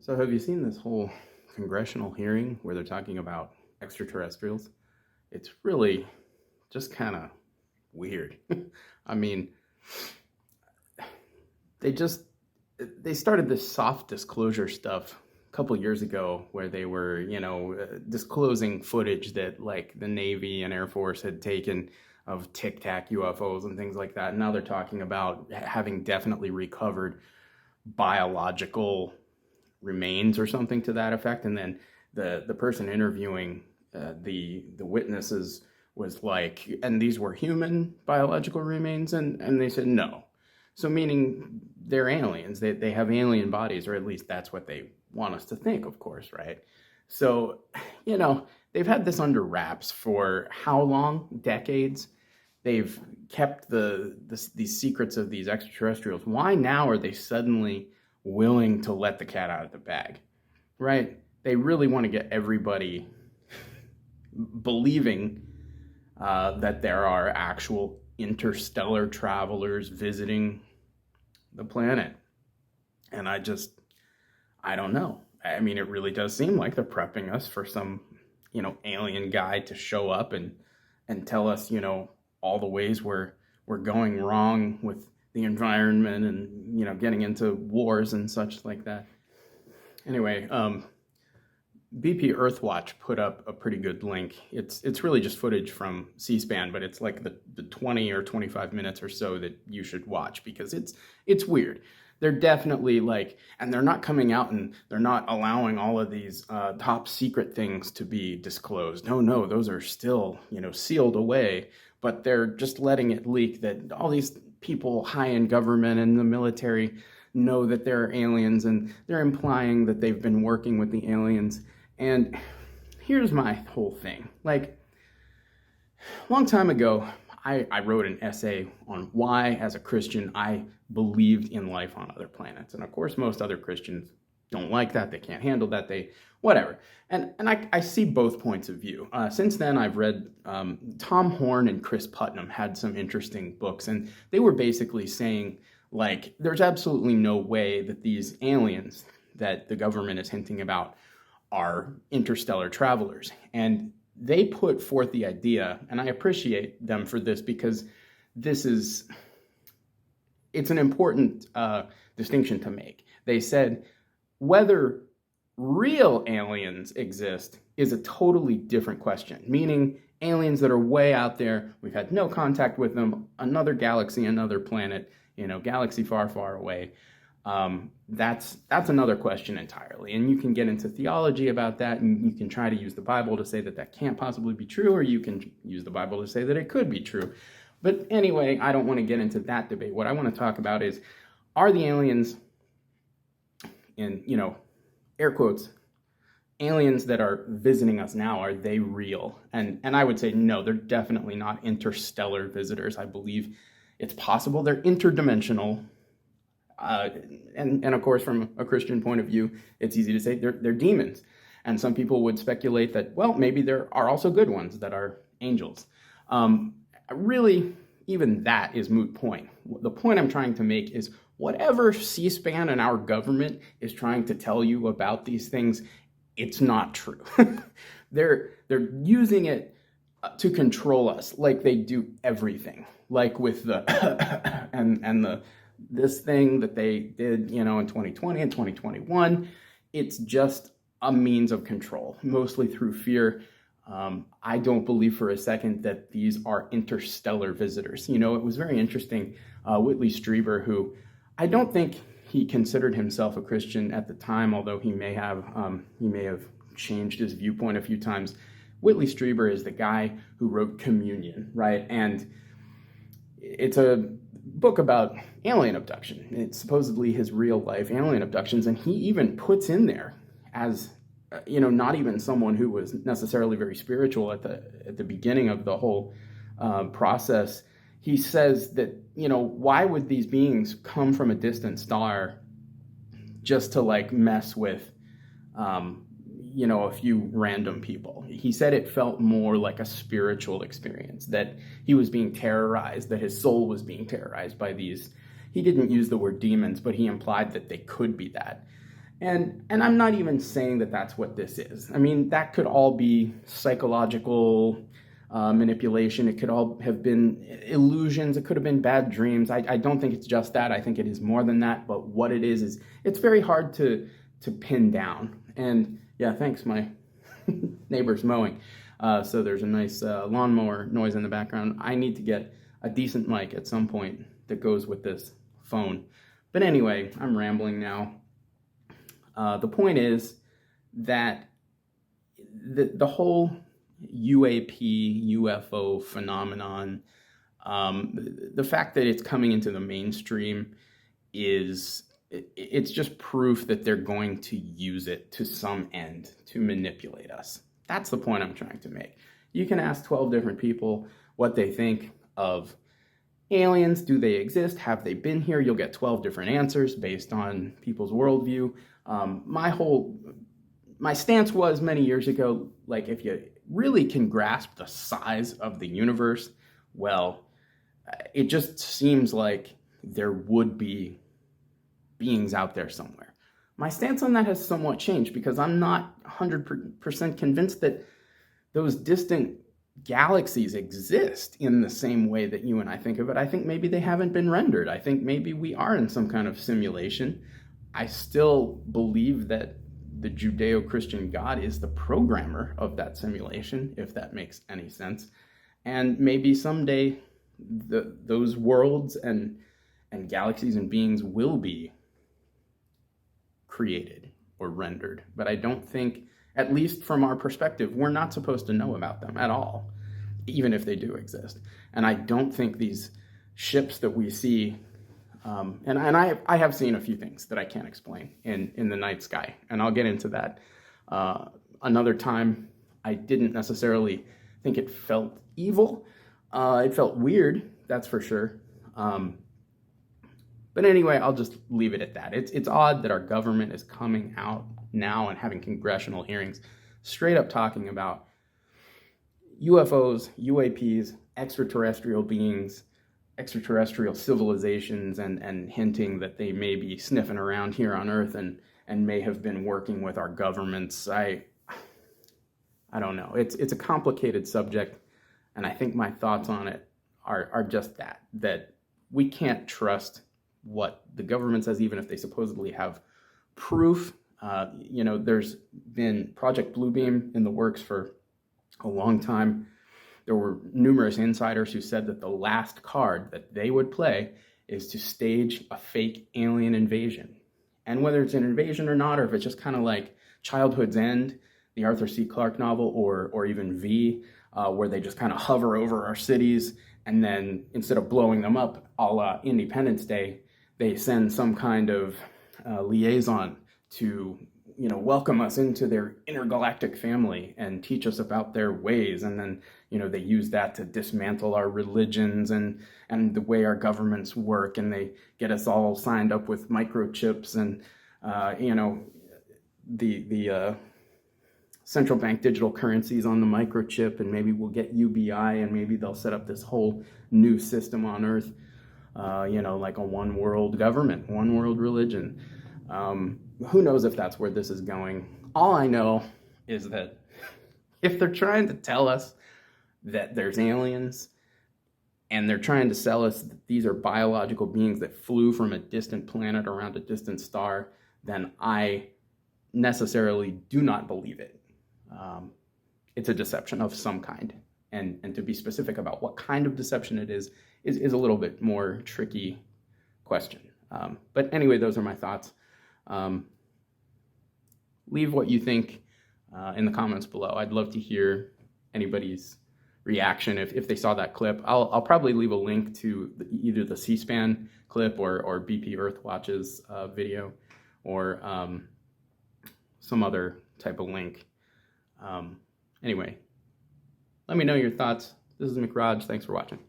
So have you seen this whole congressional hearing where they're talking about extraterrestrials? It's really just kind of weird. I mean, they just they started this soft disclosure stuff a couple years ago where they were, disclosing footage that like the Navy and Air Force had taken of Tic Tac UFOs and things like that. And now they're talking about having definitely recovered biological remains or something to that effect. And then the person interviewing the witnesses was like, and these were human biological remains, and they said no. So meaning they're aliens. They have alien bodies, or at least that's what they want us to think, of course, right? So, they've had this under wraps for how long? Decades. They've kept these secrets of these extraterrestrials. Why now are they suddenly willing to let the cat out of the bag, right? They really want to get everybody believing that there are actual interstellar travelers visiting the planet. And I don't know. I mean, it really does seem like they're prepping us for some, alien guy to show up and tell us, all the ways we're going wrong with the environment and, getting into wars and such like that. Anyway, BP Earthwatch put up a pretty good link. It's really just footage from C-SPAN, but it's like the 20 or 25 minutes or so that you should watch because it's weird. They're definitely and they're not coming out and they're not allowing all of these top secret things to be disclosed. No, those are still, sealed away, but they're just letting it leak that all these people high in government and the military know that there are aliens, and they're implying that they've been working with the aliens. And here's my whole thing. A long time ago, I wrote an essay on why, as a Christian, I believed in life on other planets. And of course, most other Christians don't like that. They can't handle that. Whatever. And I see both points of view. Since then, I've read Tom Horn and Chris Putnam had some interesting books. And they were basically saying, there's absolutely no way that these aliens that the government is hinting about are interstellar travelers. And they put forth the idea, and I appreciate them for this because it's an important distinction to make. They said whether real aliens exist is a totally different question, meaning aliens that are way out there, we've had no contact with them, another galaxy, another planet, galaxy far, far away. That's another question entirely. And you can get into theology about that, and you can try to use the Bible to say that can't possibly be true, or you can use the Bible to say that it could be true. But anyway, I don't want to get into that debate. What I want to talk about is, are the aliens, in, air quotes, aliens that are visiting us now, are they real? And I would say no, they're definitely not interstellar visitors. I believe it's possible they're interdimensional. And of course, from a Christian point of view, it's easy to say they're demons. And some people would speculate that, well, maybe there are also good ones that are angels. Really, even that is moot point. The point I'm trying to make is whatever C-SPAN and our government is trying to tell you about these things, it's not true. They're using it to control us like they do everything. Like with the this thing that they did, in 2020 and 2021, it's just a means of control, mostly through fear. I don't believe for a second that these are interstellar visitors. It was very interesting. Whitley Strieber, who I don't think he considered himself a Christian at the time, although he may have changed his viewpoint a few times. Whitley Strieber is the guy who wrote Communion, right? And it's a book about alien abduction. It's supposedly his real life alien abductions, and he even puts in there as not even someone who was necessarily very spiritual at the beginning of the whole process. He says that why would these beings come from a distant star just to mess with a few random people? He said it felt more like a spiritual experience, that he was being terrorized, that his soul was being terrorized by these. He didn't use the word demons, but he implied that they could be that. And I'm not even saying that that's what this is. I mean, that could all be psychological manipulation. It could all have been illusions. It could have been bad dreams. I don't think it's just that. I think it is more than that. But what it is it's very hard to pin down. And yeah, thanks, my neighbor's mowing. So there's a nice lawnmower noise in the background. I need to get a decent mic at some point that goes with this phone. But anyway, I'm rambling now. The point is that the whole UAP, UFO phenomenon, the fact that it's coming into the mainstream it's just proof that they're going to use it to some end to manipulate us. That's the point I'm trying to make. You can ask 12 different people what they think of aliens. Do they exist? Have they been here? You'll get 12 different answers based on people's worldview. My stance was many years ago, like, if you really can grasp the size of the universe, well, it just seems like there would be beings out there somewhere. My stance on that has somewhat changed because I'm not 100% convinced that those distant galaxies exist in the same way that you and I think of it. I think maybe they haven't been rendered. I think maybe we are in some kind of simulation. I still believe that the Judeo-Christian God is the programmer of that simulation, if that makes any sense. And maybe someday those worlds and galaxies and beings will be created or rendered. But I don't think, at least from our perspective, we're not supposed to know about them at all, even if they do exist. And I don't think these ships that we see, and I have seen a few things that I can't explain in the night sky, and I'll get into that another time. I didn't necessarily think it felt evil. It felt weird, that's for sure. But anyway, I'll just leave it at that. It's odd that our government is coming out now and having congressional hearings straight up talking about UFOs, UAPs, extraterrestrial beings, extraterrestrial civilizations, and hinting that they may be sniffing around here on Earth and may have been working with our governments. I don't know. It's a complicated subject, and I think my thoughts on it are just that we can't trust what the government says, even if they supposedly have proof. There's been Project Bluebeam in the works for a long time. There were numerous insiders who said that the last card that they would play is to stage a fake alien invasion. And whether it's an invasion or not, or if it's just kind of like Childhood's End, the Arthur C. Clarke novel, or even V, where they just kind of hover over our cities, and then instead of blowing them up a la Independence Day, they send some kind of liaison to, welcome us into their intergalactic family and teach us about their ways. And then, they use that to dismantle our religions and the way our governments work. And they get us all signed up with microchips and, the central bank digital currencies on the microchip. And maybe we'll get UBI, and maybe they'll set up this whole new system on Earth. Like a one world government, one world religion. Who knows if that's where this is going? All I know is that if they're trying to tell us that there's aliens and they're trying to sell us that these are biological beings that flew from a distant planet around a distant star, then I necessarily do not believe it. It's a deception of some kind. And to be specific about what kind of deception it is a little bit more tricky question. But anyway, those are my thoughts. Leave what you think in the comments below. I'd love to hear anybody's reaction if they saw that clip. I'll probably leave a link to either the C-SPAN clip or BP Earthwatch's video, or some other type of link. Anyway, let me know your thoughts. This is McRaj. Thanks for watching.